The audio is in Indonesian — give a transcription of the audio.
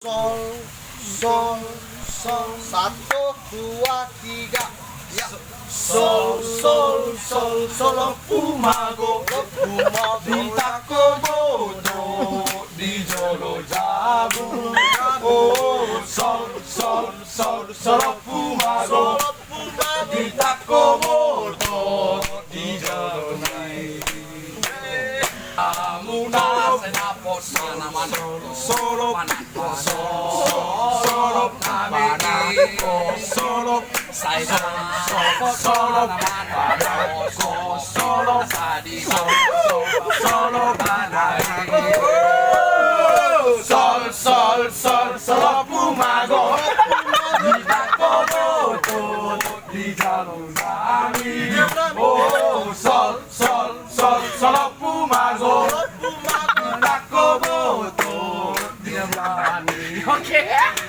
Sol, sol, sol, satu, dua, tiga. Ya. Sol, sol, sol, sol, pumago, pumago, Di Takomoto, di Jolo Jabu. Oh, sol, sol, sol, sol, pumago. Di Takomoto, di Jolo Jabu. Amuna senapos naman solo solo namini solo sai solo solo sadi solo banai sol sol sol solo pumago di Takomoto di Jalong Sami oh sol sol sol solo pumago Takomoto di Jalong Sami. Okay.